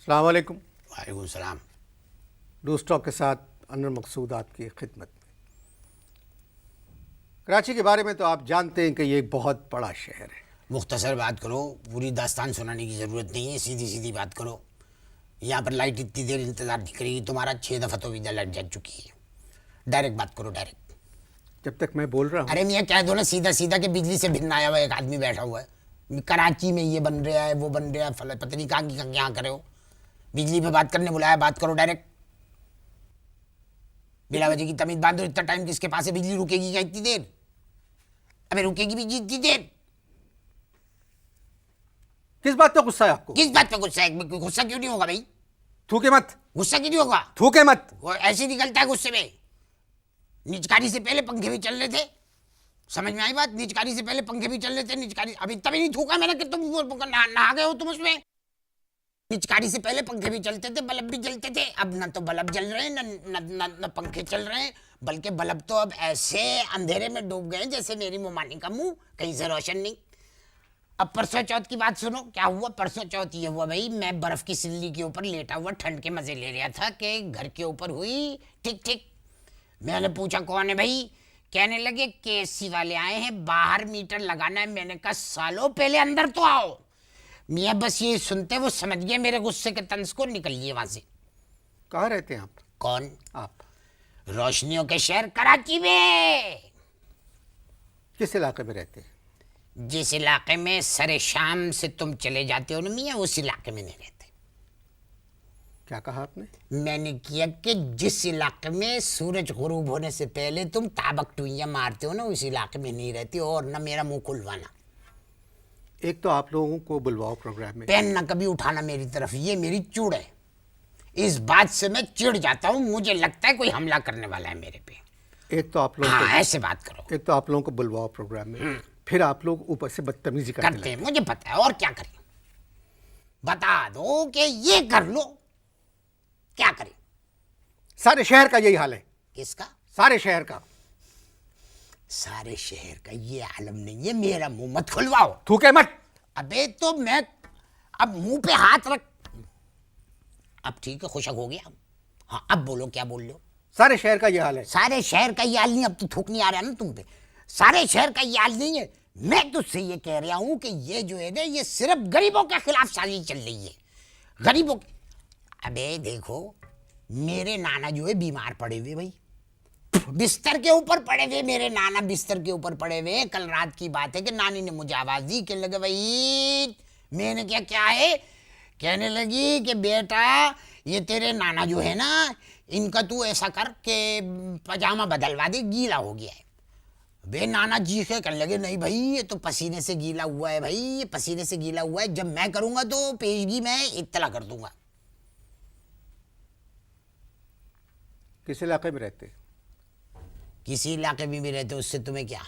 अस्सलाम वालेकुम। वालेकुम सलाम। डू स्टॉक के साथ अनवर मकसूद आपकी खिदमत में। कराची के बारे में तो आप जानते हैं कि ये एक बहुत बड़ा शहर है। मुख्तसर बात करो, पूरी दास्तान सुनाने की ज़रूरत नहीं है, सीधी सीधी बात करो। यहाँ पर लाइट इतनी देर इंतज़ार नहीं करेगी तुम्हारा, 6 दफ़ा तो इधर लाइट जा चुकी है। डायरेक्ट बात करो, डायरेक्ट। जब तक मैं बोल रहा हूँ अरे मियाँ कह दो ना सीधा सीधा कि बिजली से भिन्न आया हुआ एक आदमी बैठा हुआ है कराची में, ये बन रहा है वो बन रहा है, फल पता नहीं कहाँ की यहाँ करे हो। बिजली पे बात करने बुलाया, बात करो डायरेक्ट। बिला वजह की तमीज बांधो। इतना टाइम किसके पास है? बिजली रुकेगी क्या इतनी देर? अबे रुकेगी बिजली इतनी देर? किस बात पे गुस्सा है आपको? किस बात पे गुस्सा है? गुस्सा क्यों नहीं होगा भाई? थूके मत, गुस्सा क्यों नहीं होगा? थूके मत। वो ऐसे निकलता है गुस्से में। निचकारी से पहले पंखे भी चल रहे थे, समझ में आई बात? निचकारी से पहले पंखे भी चल रहे थे, निचकारी अभी तभी नहीं थूका मैंने कि तुम नहा गए हो तुम उसमें। निचकारी से पहले पंखे भी चलते थे, बल्ब भी जलते थे। अब न तो बल्ब जल रहे हैं न पंखे चल रहे हैं, बल्कि बल्ब तो अब ऐसे अंधेरे में डूब गए जैसे मेरी मुमानी का मुंह, कहीं से रोशन नहीं। अब परसों चौथ की बात सुनो, क्या हुआ परसों चौथ? ये हुआ भाई, मैं बर्फ की सिल्ली के ऊपर लेटा हुआ ठंड के मजे ले रहा था कि घर के ऊपर हुई ठीक ठीक। मैंने पूछा कौन है भाई? कहने लगे केसी वाले आए हैं, बाहर मीटर लगाना है। मैंने कहा सालो पहले अंदर तो आओ। मियाँ बस ये सुनते वो समझ गए मेरे गुस्से के तंज को, निकल लिए वहां से। कहाँ रहते हैं आप? कौन? आप रोशनियों के शहर कराची में। किस इलाके में रहते हैं? जिस इलाके में सरे शाम से तुम चले जाते हो ना मियाँ, उस इलाके में नहीं रहते। क्या कहा आपने? मैंने किया कि जिस इलाके में सूरज गुरूब होने से पहले तुम ताबक टुइयां मारते हो ना, उस इलाके में नहीं रहती। और ना मेरा मुंह खुलवाना। एक तो आप लोगों को बुलवाओ प्रोग्राम में, पेन ना कभी उठाना मेरी तरफ, ये मेरी चूड़ है। इस बात से मैं चिढ़ जाता हूँ, मुझे लगता है कोई हमला करने वाला है मेरे पे। एक तो आप लोगों हाँ ऐसे बात करो। को एक तो आप लोगों को बुलवाओ प्रोग्राम में, फिर आप लोग ऊपर से बदतमीजी करते हैं, मुझे पता है। और क्या करें? बता दो कि ये कर लो, क्या करें? सारे शहर का यही हाल है। किसका? सारे शहर का। सारे शहर का ये आलम नहीं है। मेरा मुंह मत खुलवाओ। थूके मत। अबे तो मैं अब मुंह पे हाथ रख। अब ठीक है, खुशक हो गया। हाँ अब बोलो, क्या बोल रहे हो? सारे शहर का ये हाल है। सारे शहर का ये हाल नहीं। अब तो थूक नहीं आ रहा ना तुम पे। सारे शहर का ये हाल नहीं है। मैं तुझसे ये कह रहा हूं कि ये जो है ना, ये सिर्फ गरीबों के खिलाफ साजिश चल रही है। गरीबों। अबे देखो, मेरे नाना जो है बीमार पड़े हुए भाई, बिस्तर के ऊपर पड़े हुए। मेरे नाना बिस्तर के ऊपर पड़े हुए। कल रात की बात है कि नानी ने मुझे आवाज दी, कहने लगे भाई। मैंने क्या है? कहने लगी कि बेटा ये तेरे नाना जो है ना, इनका तू ऐसा कर के पजामा बदलवा दे, गीला हो गया है। वे नाना जी के कहने लगे नहीं भाई, ये तो पसीने से गीला हुआ है भाई, ये पसीने से गीला हुआ है। जब मैं करूंगा तो पेशगी मैं इत्तला कर दूंगा। किस इलाके में रहते? किसी इलाके में भी रहते, उससे तुम्हें क्या?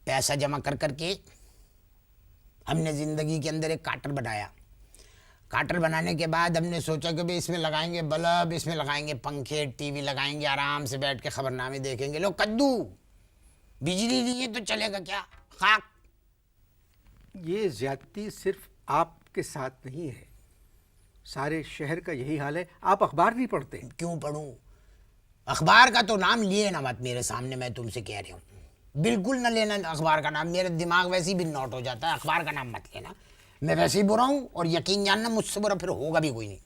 पैसा जमा कर करके हमने जिंदगी के अंदर एक काटर बनाया। काटर बनाने के बाद हमने सोचा कि भाई इसमें लगाएंगे बल्ब, इसमें लगाएंगे पंखे, टीवी लगाएंगे, आराम से बैठ के खबरनामे देखेंगे। लो कद्दू, बिजली नहीं है तो चलेगा क्या? खाक। ये ज्यादती सिर्फ आपके साथ नहीं है, सारे शहर का यही हाल है। आप अखबार नहीं पढ़ते? क्यों पढ़ूं? अखबार का तो नाम लिए ना मत मेरे सामने, मैं तुमसे कह रहा हूँ। बिल्कुल ना लेना अखबार का नाम, मेरा दिमाग वैसे ही भी नॉट हो जाता है। अखबार का नाम मत लेना, मैं वैसे ही बुरा हूँ। और यकीन जानना, मुझसे बुरा फिर होगा भी कोई नहीं।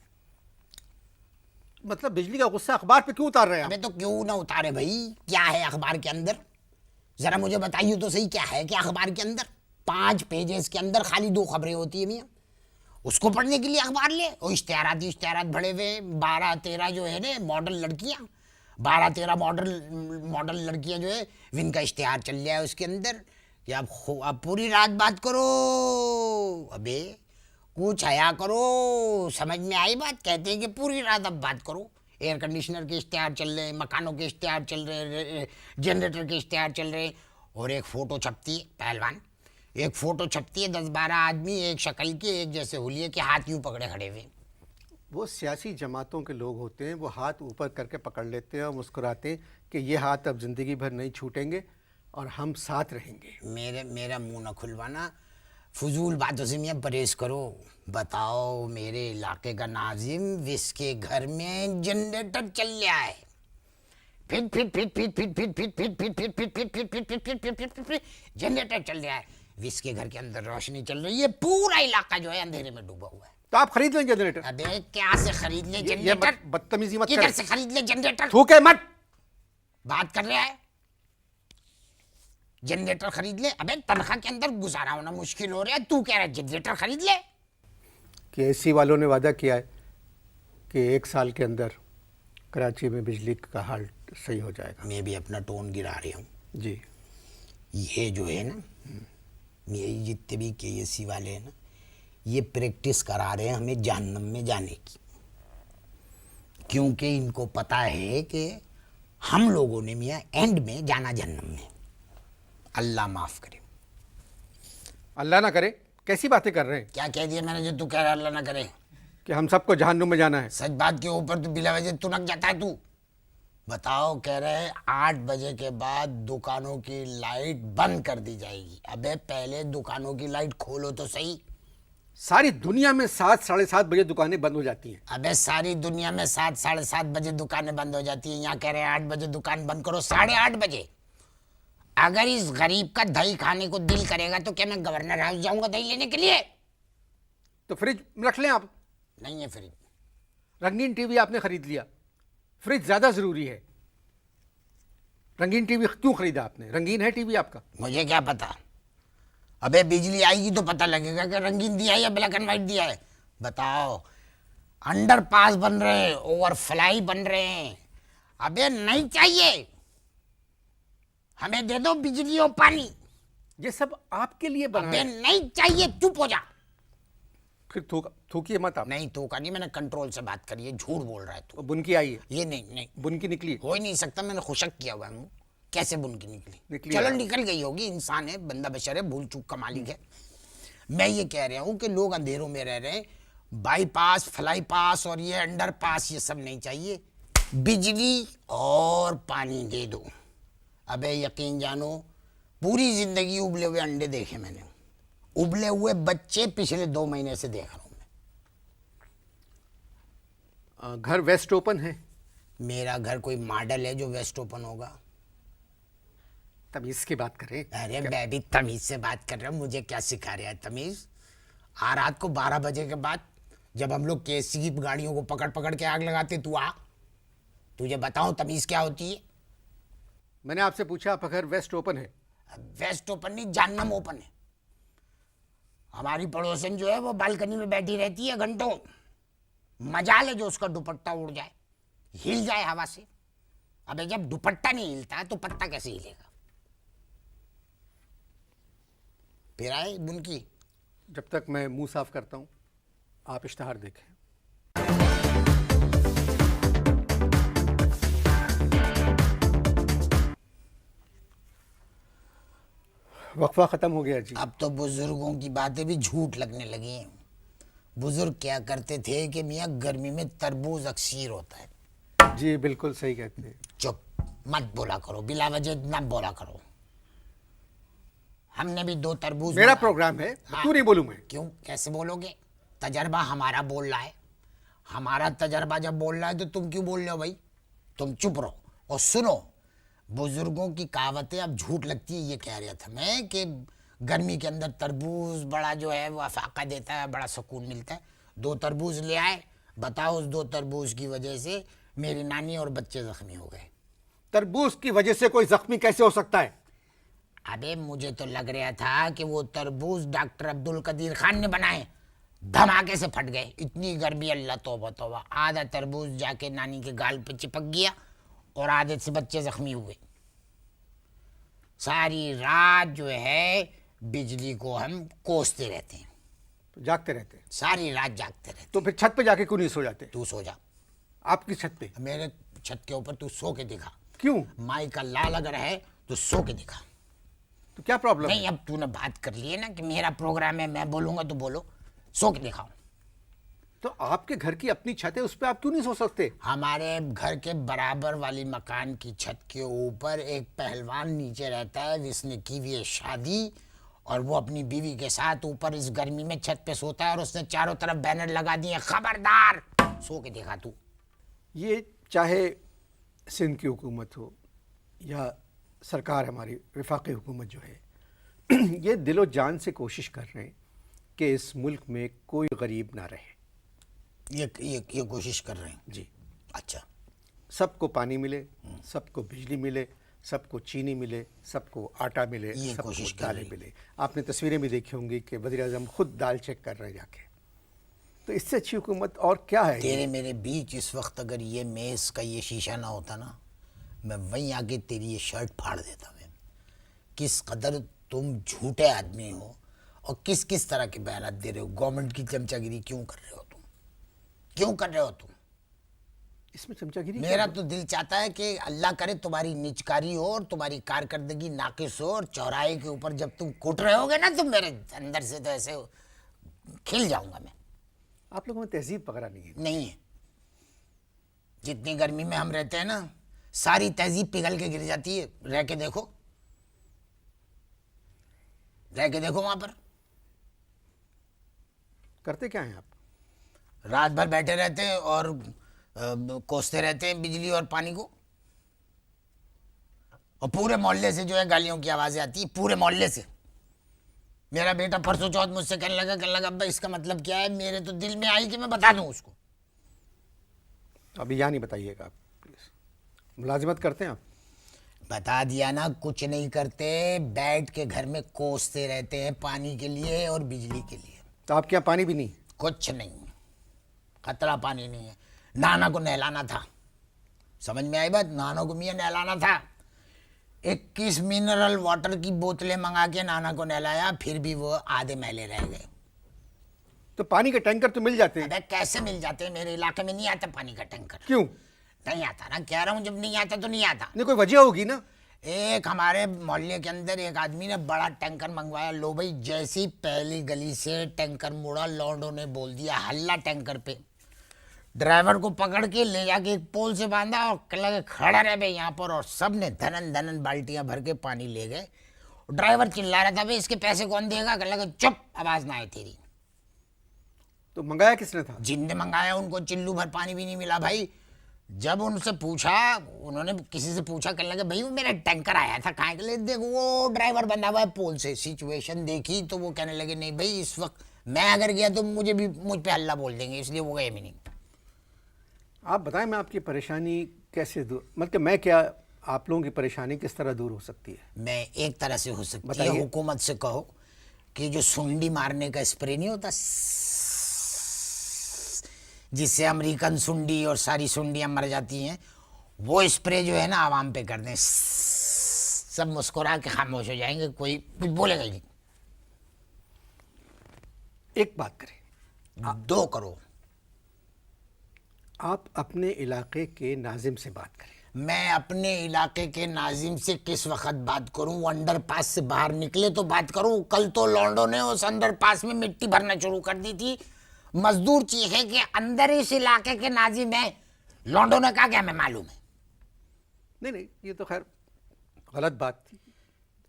मतलब बिजली का गुस्सा अखबार पे क्यों उतार रहे हैं आप? अबे तो क्यों ना उतारे भाई? क्या है अखबार के अंदर? जरा मुझे बताइए तो सही, क्या है क्या अखबार के अंदर? 5 पेजेस के अंदर खाली 2 खबरें होती है मियाँ। उसको पढ़ने के लिए अखबार ले? और इश्तेहारात भरे हुए 12-13 जो है ना मॉडल लड़कियाँ, 12-13 मॉडल लड़कियाँ जो है, जिनका इश्तेहार चल रहा है उसके अंदर कि आप पूरी रात बात करो। अबे कुछ आया करो, समझ में आई बात? कहते हैं कि पूरी रात अब बात करो। एयर कंडीशनर के इश्तेहार चल रहे हैं, मकानों के इश्तेहार चल रहे हैं, जनरेटर के इश्तेहार चल रहे हैं। और एक फ़ोटो छपती है पहलवान, एक फ़ोटो छपती है 10-12 आदमी एक शक्ल के, एक जैसे हुलिये के, हाथ यूँ पकड़े खड़े हुए। वो सियासी जमातों के लोग होते हैं, वो हाथ ऊपर करके पकड़ लेते हैं और मुस्कुराते हैं कि ये हाथ अब ज़िंदगी भर नहीं छूटेंगे और हम साथ रहेंगे। मेरा मुंह न खुलवाना। फजूल बातों से मियाँ परहेज करो। बताओ मेरे इलाके का नाजिम जिसके घर में जनरेटर चल रहा है, fit fit fit fit fit fit fit fit fit fit fit fit fit fit fit fit fit fit fit generator चल रहा है, जिसके घर के अंदर रोशनी चल रही है, पूरा इलाका जो है अंधेरे में डूबा हुआ है। तो आप खरीद लें जनरेटर। अबे क्या से खरीद ले ये जनरेटर? बदतमीजी मत किधर करें। से खरीद ले जनरेटर? थूके मत। बात कर रहा है जनरेटर खरीद ले? अबे तनख्वाह के अंदर गुजारा होना मुश्किल हो रहा है, तू कह रहा है जनरेटर खरीद ले? केएससी वालों ने वादा किया है कि 1 साल के अंदर कराची में बिजली का हाल सही हो जाएगा। मैं भी अपना टोन गिरा रही हूँ जी। ये जो है ना, ये जितने भी केएससी वाले हैं ना, ये प्रैक्टिस करा रहे हैं हमें जहन्नम में जाने की, क्योंकि इनको पता है कि हम लोगों ने मियाँ एंड में जाना जहन्नम में। अल्लाह माफ करे। अल्लाह ना करे, कैसी बातें कर रहे हैं क्या कह दिया मैंने जो तू कह रहा है अल्लाह ना करे? कि हम सबको जहन्नुम में जाना है। सच बात के ऊपर तो बिला वजह तुनक जाता है तू। बताओ, कह रहे हैं 8 बजे के बाद दुकानों की लाइट बंद कर दी जाएगी। अबे पहले दुकानों की लाइट खोलो तो सही। सारी दुनिया में 7 साढ़े 7 बजे दुकानें बंद हो जाती हैं। अबे सारी दुनिया में 7 साढ़े 7 बजे दुकानें बंद हो जाती हैं, यहाँ कह रहे हैं 8 बजे दुकान बंद करो। 8:30 बजे अगर इस गरीब का दही खाने को दिल करेगा तो क्या मैं गवर्नर हाउस जाऊंगा दही लेने के लिए? तो फ्रिज रख लें आप। नहीं है फ्रिज। रंगीन टीवी आपने खरीद लिया, फ्रिज ज्यादा जरूरी है। रंगीन टीवी क्यों खरीदा आपने? रंगीन है टीवी आपका? मुझे क्या पता। अबे बिजली आएगी तो पता लगेगा कि रंगीन दिया है या ब्लैक एंड व्हाइट दिया है। बताओ, अंडरपास बन रहे हैं, ओवरफ्लाई बन रहे हैं। अबे नहीं चाहिए, हमें दे दो बिजली और पानी। ये सब आपके लिए बना अबे है। नहीं चाहिए, चुप हो जा। फिर थूकिए मत आप। नहीं तो का नहीं, मैंने कंट्रोल से बात करी है, झूठ बोल रहा है तू। बुनकी आई है, ये नहीं नहीं बुनकी निकली है। हो ही नहीं सकता, मैंने खुशक किया हुआ है। कैसे बुनकी निकली? निकली चलो है। निकल गई होगी, इंसान है, बंदा बशर है, भूल चूक का मालिक है। मैं ये कह रहा हूँ कि लोग अंधेरों में रह रहे हैं। बाईपास, फ्लाई पास और ये अंडर पास ये सब नहीं चाहिए, बिजली और पानी दे दो। अबे यकीन जानो, पूरी जिंदगी उबले हुए अंडे देखे मैंने, उबले हुए बच्चे पिछले 2 महीने से देख रहा हूँ मैं। घर वेस्ट ओपन है? मेरा घर कोई मॉडल है जो वेस्ट ओपन होगा? तमीज की बात करें। अरे मैं भी तमीज से बात कर रहा हूँ, मुझे क्या सिखा रहा है तमीज? रात को 12 बजे के बाद जब हम लोग केसी की गाड़ियों को पकड़ पकड़ के आग लगाते, तू आ, तुझे बताऊं तमीज क्या होती है? मैंने आपसे पूछा आपका घर वेस्ट ओपन है? वेस्ट ओपन नहीं, जहन्नम ओपन है। हमारी पड़ोसन जो है वो बालकनी में बैठी रहती है घंटों, मजा ले जो उसका दुपट्टा उड़ जाए, हिल जाए हवा से। अबे जब दुपट्टा नहीं हिलता तो पत्ता कैसे हिलेगा? फिर आए बुनकी। जब तक मैं मुंह साफ करता हूं, आप इश्तहार देखें। वक्फा खत्म हो गया जी। अब तो बुजुर्गों की बातें भी झूठ लगने लगी हैं। बुजुर्ग क्या करते थे कि मियाँ गर्मी में तरबूज अक्सीर होता है। जी बिल्कुल सही कहते हैं। चुप मत बोला करो, बिला वजह ना बोला करो। हमने भी 2 तरबूज। मेरा प्रोग्राम है, हाँ। क्यों नहीं बोलूं मैं? क्यों, कैसे बोलोगे? तजर्बा हमारा बोल रहा है, हमारा तजर्बा जब बोल रहा है तो तुम क्यों बोल रहे हो भाई? तुम चुप रहो और सुनो। बुजुर्गों की कहावतें अब झूठ लगती है। ये कह रहा था मैं कि गर्मी के अंदर तरबूज बड़ा जो है वो अफाका देता है, बड़ा सुकून मिलता है। 2 तरबूज ले आए, बताओ उस 2 तरबूज की वजह से मेरी नानी और बच्चे जख्मी हो गए। तरबूज की वजह से कोई जख्मी कैसे हो सकता है? अबे मुझे तो लग रहा था कि वो तरबूज डॉक्टर अब्दुल कदीर खान ने बनाए, धमाके से फट गए। इतनी गर्मी, अल्लाह तौबा तौबा। आधा तरबूज जाके नानी के गाल पे चिपक गया और आधे से बच्चे जख्मी हुए। सारी रात जो है बिजली को हम कोसते रहते हैं, तो जागते रहते हैं। सारी रात जागते रहते। तो फिर छत पे जाके क्यों नहीं सो जाते? तू सो जा, आपकी छत पे। मेरे छत के ऊपर तू सो के दिखा। क्यों? माई का लाल अगर है तो सो के दिखा। तो क्या प्रॉब्लम नहीं, है? अब तूने बात कर ली है ना कि मेरा प्रोग्राम है, मैं बोलूंगा तो बोलो, सो के दिखाओ। तो आपके घर की अपनी छत है, उस पर आप क्यों नहीं सो सकते? हमारे घर के बराबर वाली मकान की छत के ऊपर एक पहलवान नीचे रहता है, जिसने की हुई है शादी और वो अपनी बीवी के साथ ऊपर इस गर्मी में छत पे सोता है और उसने चारों तरफ बैनर लगा दिए, खबरदार। सो के देखा तू। ये चाहे सिंध की हुकूमत हो या सरकार हमारी वफाकी हुकूमत जो है, ये दिलो जान से कोशिश कर रहे हैं कि इस मुल्क में कोई गरीब ना रहे। ये कोशिश कर रहे हैं जी। अच्छा। सबको पानी मिले, सबको बिजली मिले, सबको चीनी मिले, सबको आटा मिले, ये सबको कोशिश कर दालें रही। मिले। आपने तस्वीरें भी देखी होंगी कि वज़ीर आज़म खुद दाल चेक कर रहे हैं जाके। तो इससे अच्छी हुकूमत और क्या है? तेरे मेरे बीच इस वक्त अगर ये मेज़ का ये शीशा ना होता ना, मैं वहीं आके तेरी ये शर्ट फाड़ देता। मैं किस कदर तुम झूठे आदमी हो और किस किस तरह के बयान दे रहे हो। गवर्नमेंट की चमचागिरी क्यों कर रहे हो तुम? क्यों कर रहे हो तुम? इसमें चमचागिरी मेरा तो दिल चाहता है कि अल्लाह करे तुम्हारी निचकारी हो और तुम्हारी कारकर्दगी नाकिस हो, और चौराहे के ऊपर जब तुम कूट रहे होगे ना, तुम मेरे अंदर से तो ऐसे खिल जाऊंगा मैं। आप लोगों में तहजीब वगैरह नहीं है? नहीं है। जितनी गर्मी में हम रहते हैं ना, सारी तहजीब पिघल के गिर जाती है। रह के देखो, रह के देखो वहां पर। करते क्या हैं आप? रात भर बैठे रहते हैं और कोसते रहते हैं बिजली और पानी को, और पूरे मोहल्ले से जो है गालियों की आवाजें आती है, पूरे मोहल्ले से। मेरा बेटा परसों चौथ मुझसे कहने लगा अब्बा इसका मतलब क्या है। मेरे तो दिल में आई कि मैं बता दूं उसको। अभी यहाँ नहीं बताइएगा आप प्लीज़। मुलाजिमत करते हैं आप? बता दिया ना, कुछ नहीं करते, बैठ के घर में कोसते रहते हैं पानी के लिए और बिजली के लिए। तो आपके यहाँ पानी भी नहीं? कुछ नहीं, खतरा पानी नहीं है। नाना को नहलाना था, समझ में आई बात? नाना को मियाँ नहलाना था। 21 मिनरल वाटर की बोतलें मंगा के नाना को नहलाया, फिर भी वो आधे मैले रह गए। तो पानी के टैंकर तो मिल जाते हैं। अबे कैसे मिल जाते हैं? मेरे इलाके में नहीं आता पानी का टैंकर। क्यों नहीं आता ना, कह रहा हूँ, जब नहीं आता तो नहीं आता। नहीं, कोई वजह होगी ना। एक हमारे मोहल्ले के अंदर एक आदमी ने बड़ा टैंकर मंगवाया। लो भाई, जैसी पहली गली से टैंकर मुड़ा, लौंडों ने बोल दिया हल्ला टैंकर पे। ड्राइवर को पकड़ के ले जाके एक पोल से बांधा और लगे खड़ा रहे भाई यहाँ पर, और सब ने धनन धनन बाल्टियां भर के पानी ले गए। ड्राइवर चिल्ला रहा था भाई इसके पैसे कौन देगा? लगे चुप, आवाज ना आए तेरी। तो मंगाया किसने था? जिनने मंगाया उनको चिल्लू भर पानी भी नहीं मिला भाई। जब उनसे पूछा, उन्होंने किसी से पूछा, कहने लगे भाई वो मेरा टैंकर आया था, कहाँ के लिए? देखो वो ड्राइवर बंधा हुआ है पोल से। सिचुएशन देखी तो वो कहने लगे नहीं भाई इस वक्त मैं अगर गया तो मुझ पे हल्ला बोल देंगे, इसलिए वो गए भी नहीं। आप बताएं, मैं आपकी परेशानी कैसे दूर, मतलब मैं क्या, आप लोगों की परेशानी किस तरह दूर हो सकती है? मैं एक तरह से हो सकती है, बताइए। हुकूमत से कहो कि जो सुंडी मारने का स्प्रे नहीं होता, जिससे अमेरिकन सुंडी और सारी सुंडियां मर जाती हैं, वो स्प्रे जो है ना आवाम पे कर दें, सब मुस्कुरा के खामोश हो जाएंगे, कोई कुछ बोलेगा ही नहीं। एक बात करें, 2 करो। आप अपने इलाके के नाजिम से बात करें। मैं अपने इलाके के नाजिम से किस वक्त बात करूं? अंडरपास से बाहर निकले तो बात करूं। कल तो लॉन्डो ने उस अंडरपास में मिट्टी भरना शुरू कर दी थी। मजदूर चीखे कि अंदर इस इलाके के नाजिम है। लॉन्डो ने कहा क्या हमें मालूम है? नहीं, ये तो खैर गलत बात थी।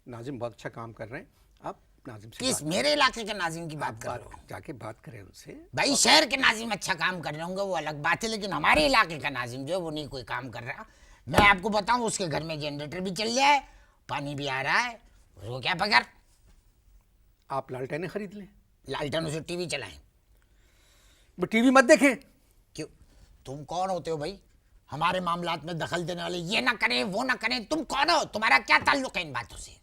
नाजिम बहुत अच्छा काम कर रहे हैं। आप नाजिम से किस मेरे इलाके के नाजिम की बात कर रहे हो? जाके बात करें उनसे। भाई शहर के नाजिम अच्छा काम कर रहे होंगे वो अलग बात है, लेकिन हमारे इलाके का नाजिम जो है वो नहीं कोई काम कर रहा। मैं आपको बताऊं, उसके घर में जनरेटर भी चल रहा है, पानी भी आ रहा है, उसको क्या पकड़। आप लालटेनें खरीद लें, लालटेनों से टीवी चलाएं। वो टीवी मत देखें। क्यों? तुम कौन होते हो भाई हमारे मामलात में दखल देने वाले? ये ना करें वो ना करें, तुम कौन हो? तुम्हारा क्या ताल्लुक है इन बातों से?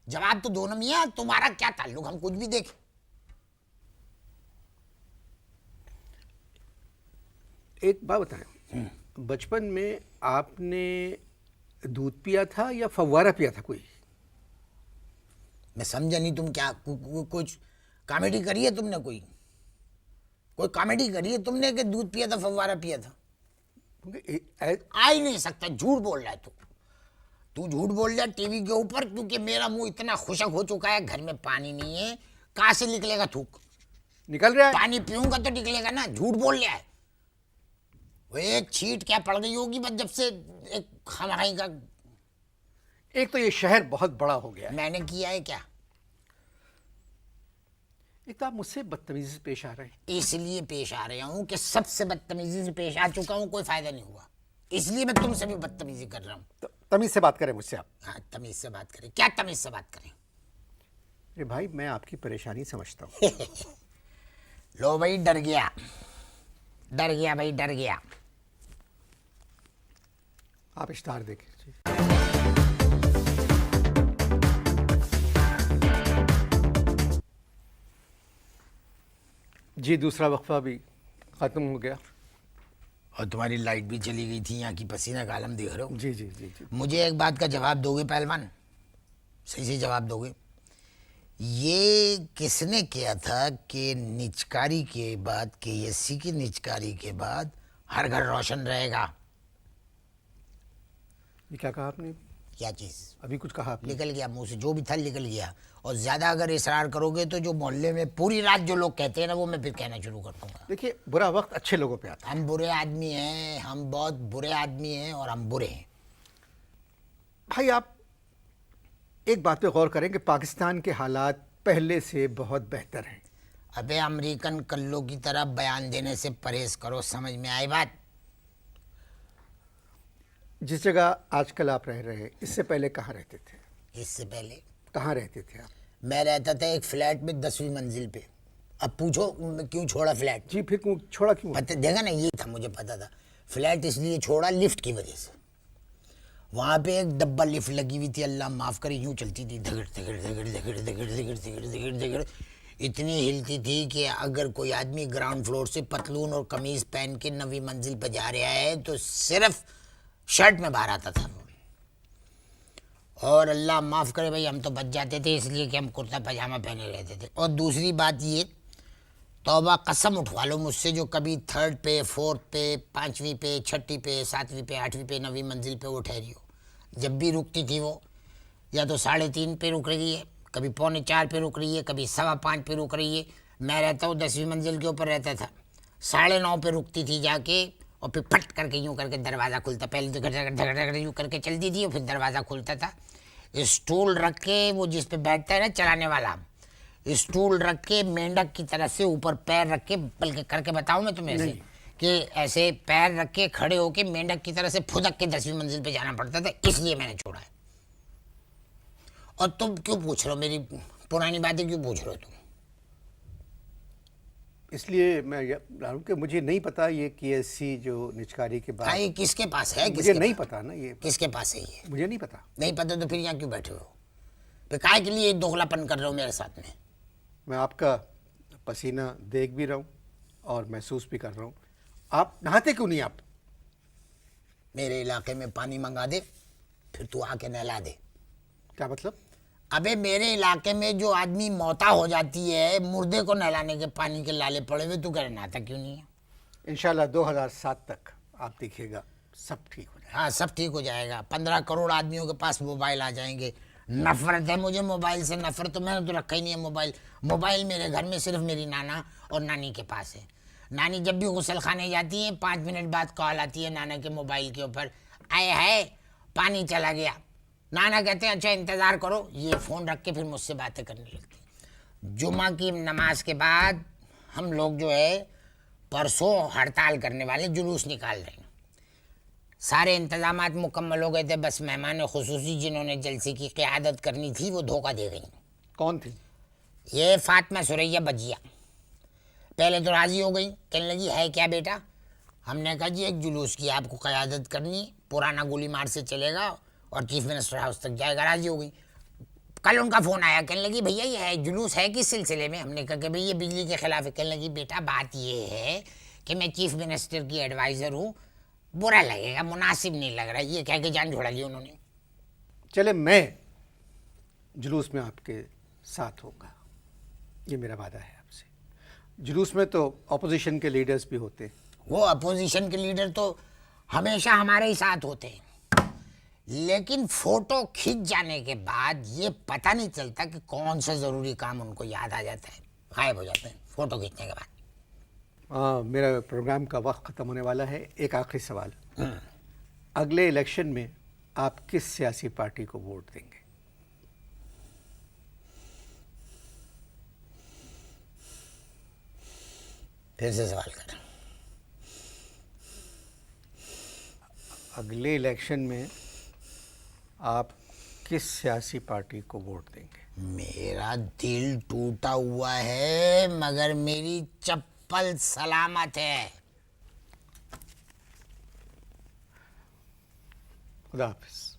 जवाब तो दोनों मियां, तुम्हारा क्या ताल्लुक? हम कुछ भी देखें। एक बात बताएं, बचपन में आपने दूध पिया था या फव्वारा पिया था कोई? मैं समझा नहीं, तुम क्या कुछ कॉमेडी करी है तुमने? कोई कॉमेडी करी है तुमने कि दूध पिया था फव्वारा पिया था? आ ही नहीं सकता, झूठ बोल रहा है तू झूठ बोल रहा है टीवी के ऊपर, क्योंकि मेरा मुंह इतना खुशक हो चुका है। घर में पानी नहीं है, कहां से निकलेगा थूक? निकल रहा है। पानी पीऊंगा तो निकलेगा ना। झूठ बोल रहा है। वो एक छींट क्या पड़ गई होगी बस जब से एक खमाई का। एक तो ये शहर बहुत बड़ा हो गया है। मैंने किया है क्या? एक तो आप मुझसे बदतमीजी से पेश आ रहे हैं। इसलिए पेश आ रहा हूँ कि सबसे बदतमीजी से पेश आ चुका हूँ, कोई फायदा नहीं हुआ, इसलिए मैं तुमसे भी बदतमीजी कर रहा हूँ। तमीज से बात करें मुझसे आप। हाँ, तमीज से बात करें। क्या तमीज से बात करें? अरे भाई, मैं आपकी परेशानी समझता हूँ। लो भाई, डर गया, डर गया भाई, डर गया। आप इश्तार देखिए। जी, दूसरा वक्फा भी ख़त्म हो गया। और तुम्हारी लाइट भी चली गई थी, यहाँ की पसीना का आलम देख रहे हो। जी जी जी जी। मुझे एक बात का जवाब दोगे पहलवान? सही से जवाब दोगे। ये किसने किया था कि निचकारी के बाद, केएससी की निचकारी के बाद हर घर रोशन रहेगा? ये क्या कहा आपने? क्या चीज़? अभी कुछ कहा आपने? निकल गया मुंह से, जो भी था निकल गया। और ज़्यादा अगर इसरार करोगे तो जो मोहल्ले में पूरी रात जो लोग कहते हैं ना, वो मैं फिर कहना शुरू कर दूंगा। देखिए, बुरा वक्त अच्छे लोगों पे आता है। हम बुरे आदमी हैं, हम बहुत बुरे आदमी हैं, और हम बुरे हैं। भाई, आप एक बात पे गौर करें कि पाकिस्तान के हालात पहले से बहुत बेहतर हैं। अबे अमेरिकन कल्लों की तरह बयान देने से परहेज करो, समझ में आई बात? जिस जगह आजकल आप रह रहे हैं, इससे पहले कहाँ रहते थे? इससे पहले कहाँ रहते थे आप? मैं रहता था एक फ्लैट में 10वीं मंजिल पे। अब पूछो क्यों छोड़ा फ्लैट? जी, फिर क्यों छोड़ा? क्यों? पता देखा ना, ये था, मुझे पता था। फ्लैट इसलिए छोड़ा लिफ्ट की वजह से। वहाँ पे एक डब्बा लिफ्ट लगी हुई थी, अल्लाह माफ़ करे, यूँ चलती थी, धगड़ धगड़ धगड़ धगड़ धगड़ धगड़ धगड़ धगड़ धगड़, इतनी हिलती थी कि अगर कोई आदमी ग्राउंड फ्लोर से पतलून और कमीज़ पहन के 9वीं मंजिल पर जा रहा है तो सिर्फ शर्ट में बाहर आता था। और अल्लाह माफ़ करे भाई, हम तो बच जाते थे इसलिए कि हम कुर्ता पजामा पहने रहते थे। और दूसरी बात ये, तौबा कसम उठवा लो मुझसे, जो कभी 3rd पे, 4th पे, 5वीं पे, 6ठी पे, 7वीं पे, 8वीं पे, 9वीं मंजिल पे वो ठहरी हो, जब भी रुकती थी वो या तो 3:30 पे रुक रही है, कभी 3:45 पे रुक रही है, कभी 5:15 पे रुक रही है। मैं रहता हूँ 10वीं मंजिल के ऊपर रहता था, 9:30 पे रुकती थी जाके, और फिर फट करके यूँ करके दरवाज़ा खुलता। पहले तो झगड़ यूँ करके चलती थी और फिर दरवाज़ा खुलता था। स्टूल रख के, वो जिस पे बैठता है ना चलाने वाला, स्टूल रख के मेंढक की तरह से ऊपर पैर रख के, बल्कि करके बताऊँ मैं तुम्हें ऐसे, कि ऐसे पैर रख के खड़े होके मेंढक की तरह से फुदक के 10वीं मंजिल पे जाना पड़ता था, इसलिए मैंने छोड़ा है। और तुम क्यों पूछ रहे हो मेरी पुरानी बातें, क्यों पूछ रहे हो तुम? इसलिए मैं रहा हूँ कि मुझे नहीं पता ये केएससी जो निचकारी के बाद। ये किसके पास है? मुझे नहीं पता ना, ये किसके पास है ये? मुझे नहीं पता। नहीं पता तो फिर यहाँ क्यों बैठे हो? फिर काहे के लिए दोगलापन कर रहे हो मेरे साथ में? मैं आपका पसीना देख भी रहा हूँ और महसूस भी कर रहा हूँ। आप नहाते क्यों नहीं? आप मेरे इलाके में पानी मंगा दे, फिर तू आके नहला दे। क्या मतलब? अबे मेरे इलाके में जो आदमी मौता हो जाती है, मुर्दे को नहलाने के पानी के लाले पड़े हुए, तू कह नहाता क्यों नहीं है? इंशाल्लाह 2007 तक आप देखिएगा सब ठीक हो जाएगा। हाँ, सब ठीक हो जाएगा। 15 करोड़ आदमियों के पास मोबाइल आ जाएंगे। नफरत है मुझे मोबाइल से, नफरत तो मैंने तो रखा ही नहीं है मोबाइल। मोबाइल मेरे घर में सिर्फ मेरी नाना और नानी के पास है। नानी जब भी गुसल खाने जाती है, 5 मिनट बाद कॉल आती है नाना के मोबाइल के ऊपर, आए है पानी चला गया। नाना कहते हैं अच्छा इंतज़ार करो, ये फ़ोन रख के फिर मुझसे बातें करने लगती हैं। जुमा की नमाज के बाद हम लोग जो है परसों हड़ताल करने वाले, जुलूस निकाल रहे हैं। सारे इंतजामात मुकम्मल हो गए थे, बस मेहमान खुसूसी जिन्होंने जलसे की क़यादत करनी थी वो धोखा दे गई। कौन थी? ये फातिमा सुरैया बजिया। पहले तो राज़ी हो गई, कहने लगी है क्या बेटा? हमने कहा जी एक जुलूस की आपको क़यादत करनी, पुराना गोली मार से चलेगा और चीफ मिनिस्टर हाउस तक जाएगा। राज़ी हो गई। कल उनका फ़ोन आया, कहने लगी भैया ये है जुलूस है किस सिलसिले में? हमने कहा कि भैया ये बिजली के ख़िलाफ़ है। कहने लगी बेटा बात ये है कि मैं चीफ मिनिस्टर की एडवाइज़र हूँ, बुरा लगेगा, मुनासिब नहीं लग रहा। ये कह के जान छोड़ा ली उन्होंने। चले, मैं जुलूस में आपके साथ होगा, ये मेरा वादा है आपसे। जुलूस में तो अपोजिशन के लीडर्स भी होते हैं। वो अपोजिशन के लीडर तो हमेशा हमारे ही साथ होते हैं, लेकिन फ़ोटो खींच जाने के बाद ये पता नहीं चलता कि कौन सा ज़रूरी काम उनको याद आ जाता है, गायब हो जाते हैं फ़ोटो खींचने के बाद। मेरा प्रोग्राम का वक्त ख़त्म होने वाला है। एक आखिरी सवाल, अगले इलेक्शन में आप किस सियासी पार्टी को वोट देंगे? फिर से सवाल कर। अगले इलेक्शन में आप किस सियासी पार्टी को वोट देंगे? मेरा दिल टूटा हुआ है मगर मेरी चप्पल सलामत है। खुदा हाफिज।